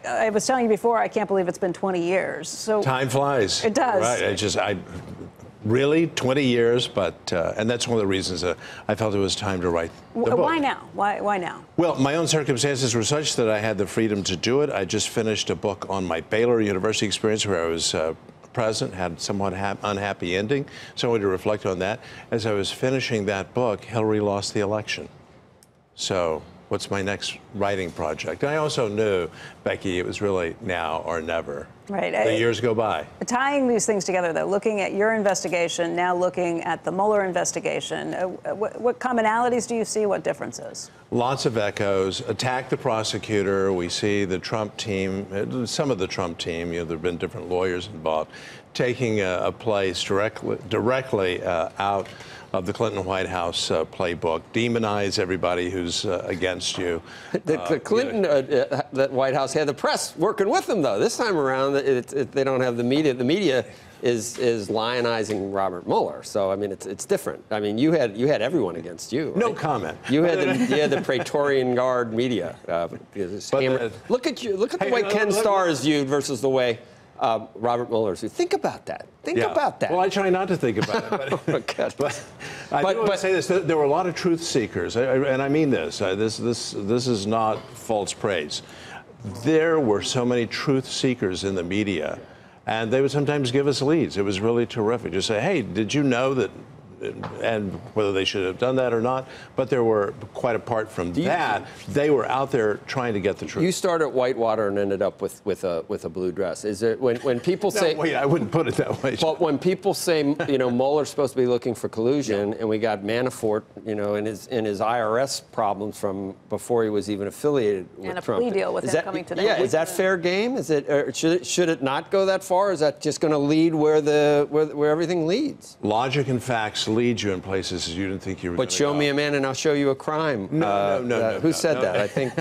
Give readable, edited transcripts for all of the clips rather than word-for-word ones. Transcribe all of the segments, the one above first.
I was telling you before, I can't believe it's been 20 years. So time flies. It does. Right. Really 20 years, but and that's one of the reasons I felt it was time to write the book. Why now? Why now? Well, my own circumstances were such that I had the freedom to do it. I just finished a book on my Baylor University experience where I was president, had a somewhat unhappy ending, so I wanted to reflect on that. As I was finishing that book, Hillary lost the election. So what's my next writing project? And I also knew, Becky, it was really now or never. Right. The years go by. Tying these things together, though, looking at your investigation, now looking at the Mueller investigation, what commonalities do you see? What differences? Lots of echoes. Attack the prosecutor. We see the Trump team, some of the Trump team, there have been different lawyers involved, taking a place directly out of the Clinton White House playbook, demonize everybody who's against you. The Clinton that White House had the press working with them, though. This time around, they don't have the media. The media is lionizing Robert Mueller. So I mean, it's different. I mean, you had everyone against you. Right? No comment. You had the Praetorian Guard media. Look at you. Look at the way Ken Starr is viewed versus the way Robert Mueller's viewed. Think about that. Think about that. Well, I try not to think about it, but I do want to say this: there were a lot of truth seekers, and I mean this. This is not false praise. There were so many truth seekers in the media, and they would sometimes give us leads. It was really terrific. Just say, hey, did you know that? And whether they should have done that or not, but there were, quite apart from that, they were out there trying to get the truth. You started at Whitewater and ended up with a blue dress. Is it when people say? No, wait, I wouldn't put it that way. But when people say, Mueller's supposed to be looking for collusion, and we got Manafort, in his IRS problems from before he was even affiliated with and Trump. And a plea deal with him coming today. Yeah, is that fair game? Is it? Or should it not go that far? Is that just going to lead where everything leads? Logic and facts lead you in places you didn't think you were going to go. But show me a man and I'll show you a crime. No. Who said that? I think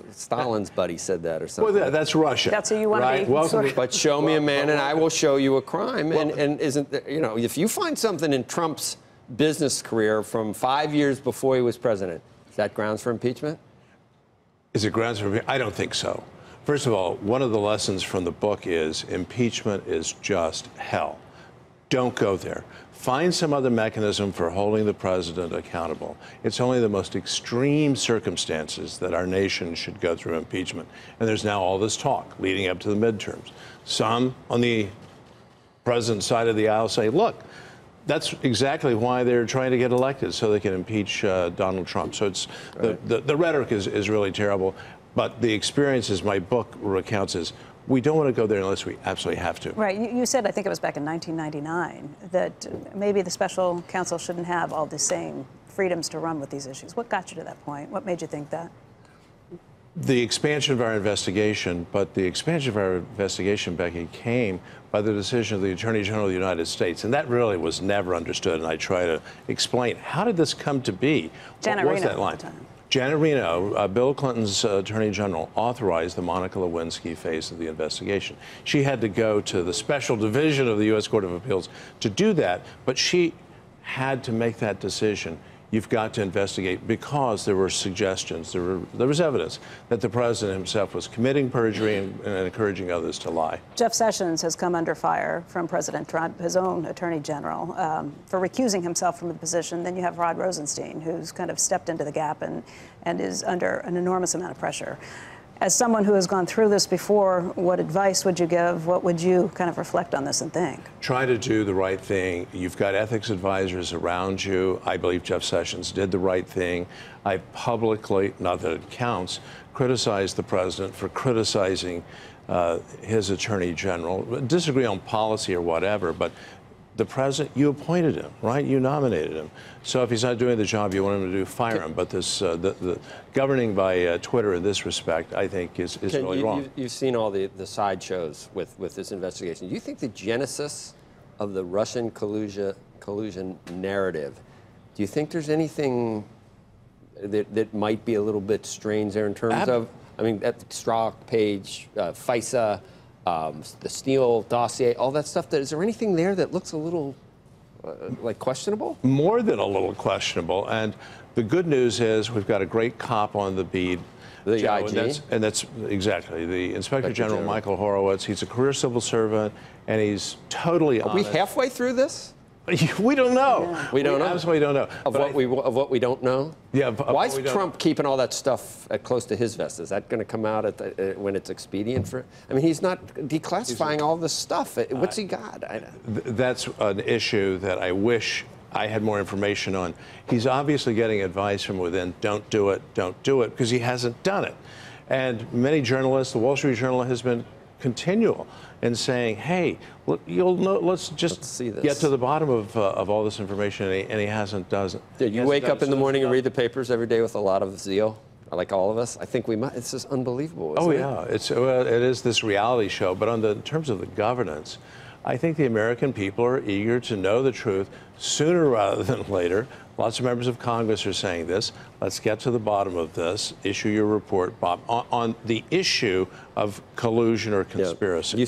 Stalin's buddy said that or something. Well, that's Russia. That's who you want to be. But show me a man and I will show you a crime. And isn't if you find something in Trump's business career from 5 years before he was president, is that grounds for impeachment? Is it grounds for impeachment? I don't think so. First of all, one of the lessons from the book is impeachment is just hell. Don't go there. Find some other mechanism for holding the president accountable. It's only the most extreme circumstances that our nation should go through impeachment. And there's now all this talk leading up to the midterms. Some on the president's side of the aisle say, look, that's exactly why they're trying to get elected, so they can impeach Donald Trump. So it's the rhetoric is really terrible. But the experiences my book recounts is we don't want to go there unless we absolutely have to. Right. You said, I think it was back in 1999, that maybe the special counsel shouldn't have all the same freedoms to run with these issues. What got you to that point? What made you think that? The expansion of our investigation, but the expansion of our investigation, Becky, came by the decision of the Attorney General of the United States. And that really was never understood. And I try to explain, how did this come to be? Janet what was Reno that line? at the time. Janet Reno, Bill Clinton's Attorney General, authorized the Monica Lewinsky phase of the investigation. She had to go to the special division of the U.S. Court of Appeals to do that, but she had to make that decision. You've got to investigate because there were suggestions, there was evidence that the president himself was committing perjury and encouraging others to lie. Jeff Sessions has come under fire from President Trump, his own attorney general, for recusing himself from the position. Then you have Rod Rosenstein, who's kind of stepped into the gap and is under an enormous amount of pressure. As someone who has gone through this before, what advice would you give? What would you kind of reflect on this and think? Try to do the right thing. You've got ethics advisors around you. I believe Jeff Sessions did the right thing. I publicly, not that it counts, criticized the president for criticizing his attorney general. Disagree on policy or whatever, but the president, you appointed him, right? You nominated him. So if he's not doing the job you want him to do, fire him. But this, the governing by Twitter in this respect, I think, is really wrong. You've seen all the sideshows with this investigation. Do you think the genesis of the Russian collusion narrative, do you think there's anything that might be a little bit strange there in terms of, I mean, at the Strzok page, FISA, the Steele dossier, all that stuff. Is there anything there that looks a little like questionable? More than a little questionable. And the good news is we've got a great cop on the beat. The Joe, IG? and that's exactly the Inspector General Michael Horowitz. He's a career civil servant, and he's totally Are honest. we halfway through this? We don't know. Yeah. We don't know? Absolutely don't know. Of what we don't know? Yeah. Why is Trump keeping all that stuff close to his vest? Is that going to come out when it's expedient for? I mean, he's not declassifying all this stuff. What's he got? That's an issue that I wish I had more information on. He's obviously getting advice from within. Don't do it, because he hasn't done it. And many journalists, the Wall Street Journal has been continual in saying, hey, look, let's get to the bottom of all this information, and he hasn't done it. Did you wake up in the morning and read the papers every day with a lot of zeal, like all of us? I think we might. It's just unbelievable, isn't it? It is this reality show. But in terms of the governance, I think the American people are eager to know the truth sooner rather than later. Lots of members of Congress are saying this. Let's get to the bottom of this. Issue your report, Bob, on the issue of collusion or conspiracy. Yeah.